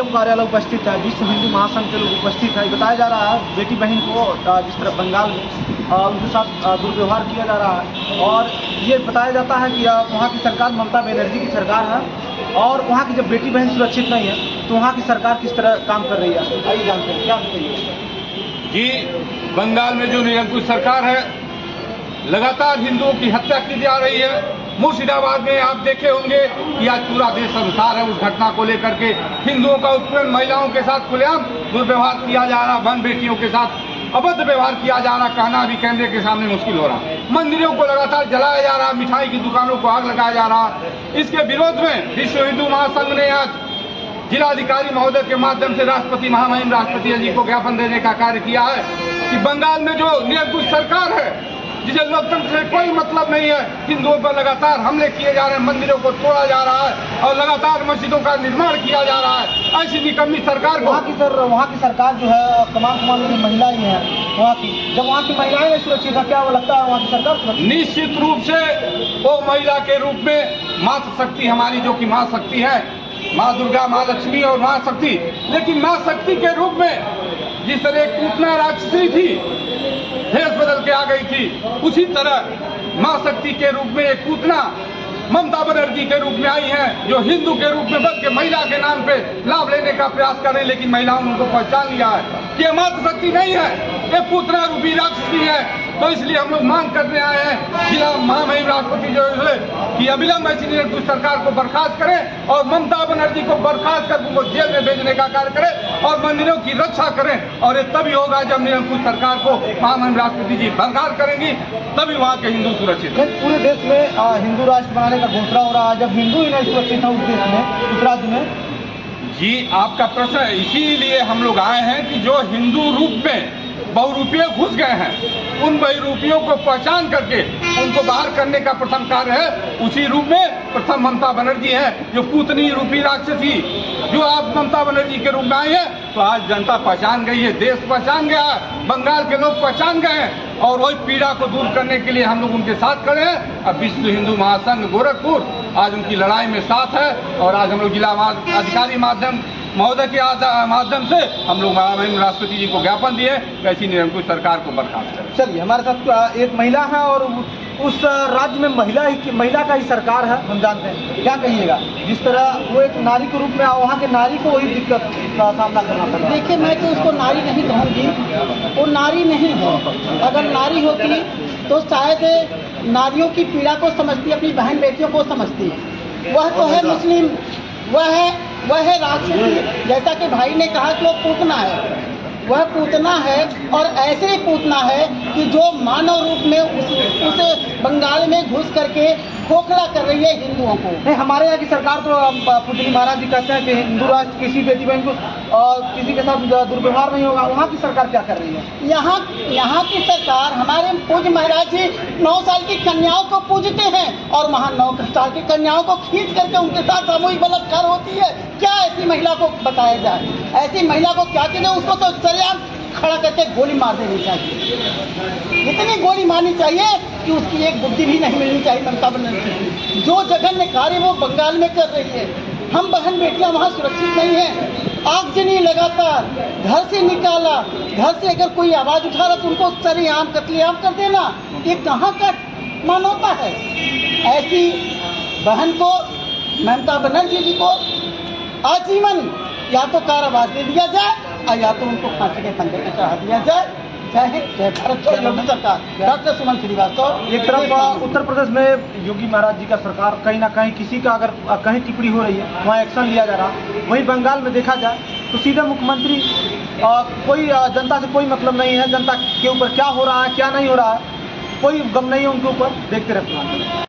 आयोग कार्यालय उपस्थित है, विश्व हिंदू महासंघ के लोग उपस्थित है। बताया जा रहा है बेटी बहन को जिस तरह बंगाल में उनके साथ दुर्व्यवहार किया जा रहा है, और ये बताया जाता है कि वहाँ की सरकार ममता बनर्जी की सरकार है, और वहाँ की जब बेटी बहन सुरक्षित नहीं है तो वहाँ की सरकार किस तरह काम कर रही है, आइए जानते हैं। क्या बताइए जी, बंगाल में जो निरंकुश सरकार है, लगातार हिंदुओं की हत्या की जा रही है। मुर्शिदाबाद में आप देखे होंगे कि आज पूरा देश अनुसार है उस घटना को लेकर के। हिंदुओं का उत्पीड़न, महिलाओं के साथ खुलेआम दुर्व्यवहार किया जा रहा, बहन बेटियों के साथ अभद्र व्यवहार किया जा रहा, कहना भी कैमरे के सामने मुश्किल हो रहा। मंदिरों को लगातार जलाया जा रहा, मिठाई की दुकानों को आग लगाया जा रहा। इसके विरोध में विश्व हिंदू महासंघ ने आज जिलाधिकारी महोदय के माध्यम से राष्ट्रपति, महामहिम राष्ट्रपति जी को ज्ञापन देने का कार्य किया है कि बंगाल में जो निरंकुश सरकार है, जिसे लोकतंत्र से कोई मतलब नहीं है, हिंदुओं पर लगातार हमले किए जा रहे हैं, मंदिरों को तोड़ा जा रहा है और लगातार मस्जिदों का निर्माण किया जा रहा है। ऐसी निकम्मी सरकार को वहाँ की सरकार जो है तमाम की महिलाएं हैं वहाँ की, जब वहाँ की महिलाएं नहीं सुरक्षित है, क्या वो लगता है वहाँ की सरकार सुरक्षित? निश्चित रूप से वो महिला के रूप में मातृशक्ति हमारी जो कि माँ शक्ति है, माँ दुर्गा, माँ लक्ष्मी और माँ शक्ति, लेकिन माँ शक्ति के रूप में जिस तरह एक पूतना राक्षसी थी, भेष बदल के आ गई थी, उसी तरह माँ शक्ति के रूप में एक पूतना ममता बनर्जी के रूप में आई है, जो हिंदू के रूप में बल्कि महिला के नाम पे लाभ लेने का प्रयास कर रहे हैं। लेकिन महिलाओं ने उनको पहचान लिया है कि ये मातृ शक्ति नहीं है, ये पूतना रूपी राक्षसी है। तो इसलिए हम लोग मांग करने आए हैं जिला महामहिम राष्ट्रपति जो है कि अविलंब ऐसी निरंकुश सरकार को बर्खास्त करें और ममता बनर्जी को बर्खास्त कर उनको जेल में भेजने का कार्य करें और मंदिरों की रक्षा करें। और ये तभी होगा जब निरंकुश सरकार को महामहिम राष्ट्रपति जी बर्खास्त करेंगी, तभी वहाँ के हिंदू सुरक्षित है। पूरे देश में हिंदू राष्ट्र बनाने का घोषणा हो रहा है, जब हिंदू ही नहीं सुरक्षित है उस देश में, उस राज्य में। जी, आपका प्रश्न इसीलिए हम लोग आए हैं कि जो हिंदू रूप में बहुरूपीय घुस गए हैं, उन बहुरूपियों को पहचान करके उनको बाहर करने का प्रथम कार्य है। उसी रूप में प्रथम ममता बनर्जी है, जो पूतनी रूपी राक्षसी, जो आप ममता बनर्जी के रूप में आई है। तो आज जनता पहचान गई है, देश पहचान गया है, बंगाल के लोग पहचान गए हैं, और वही पीड़ा को दूर करने के लिए हम लोग उनके साथ खड़े हैं। अब विश्व हिंदू महासंघ गोरखपुर आज उनकी लड़ाई में साथ है, और आज हम लोग जिला अधिकारी महोदय के माध्यम से हम लोग महामहिम राष्ट्रपति जी को ज्ञापन दिए ऐसी निरंकुश सरकार को बर्खास्त करें। चलिए, हमारे साथ एक महिला है और उस राज्य में महिला का ही सरकार है, हम जानते हैं। क्या कहिएगा, जिस तरह वो एक नारी के रूप में वहाँ के नारी को वही दिक्कत का सामना करना पड़ रहा है? देखिए, मैं तो उसको नारी नहीं कहूँगी, वो नारी नहीं है। अगर नारी होती तो शायद नारियों की पीड़ा को समझती, अपनी बहन बेटियों को समझती है। वह तो है मुस्लिम, वह है राक्षसी। जैसा कि भाई ने कहा कि वो पूतना है, वह पूतना है, और ऐसे ही पूतना है कि जो मानव रूप में उस बंगाल में घुस करके खोखला कर रही है हिंदुओं को। नहीं, हमारे यहाँ की सरकार तो पुतली महाराज जी कहते हैं कि हिंदू राष्ट्र किसी बेटी बहन को किसी के साथ दुर्व्यवहार नहीं होगा। वहाँ की सरकार क्या कर रही है? यहाँ की सरकार, हमारे पूज्य महाराज जी 9 साल की कन्याओं को पूजते हैं, और वहाँ 9 साल की कन्याओं को खींच करके उनके साथ सामूहिक बलात्कार होती है। क्या ऐसी महिला को बताया जाए? ऐसी महिला को क्या कहते हैं? उसको तो सरेआम खड़ा करके गोली मार देनी चाहिए। इतनी गोली मारनी चाहिए कि उसकी एक बुद्धि भी नहीं मिलनी चाहिए ममता बनर्जी। जो जघन्य कार्य वो बंगाल में कर रही है, हम बहन बेटियां वहाँ सुरक्षित नहीं हैं। आगजनी लगातार घर से निकाला, घर से अगर कोई आवाज उठा रहा तो उनको सरेआम कत्लेआम कर देना, ये कहाँ का मानवता है? ऐसी बहन को, ममता बनर्जी जी को आजीवन या तो कारावास दे दिया जाए, और या तो उनको फांसी के फंदे पे चढ़ा दिया जाए। जय भारत, जय योगी सरकार। डॉक्टर सुमन श्रीवास्तव। एक तरफ उत्तर प्रदेश में योगी महाराज जी का सरकार, कहीं ना कहीं किसी का अगर कहीं टिप्पणी हो रही है वहाँ एक्शन लिया जा रहा। वहीं बंगाल में देखा जाए तो सीधे मुख्यमंत्री कोई जनता से कोई मतलब नहीं है, जनता के ऊपर क्या हो रहा है क्या नहीं हो रहा है कोई गम नहीं है उनके ऊपर। देखते रहते हैं।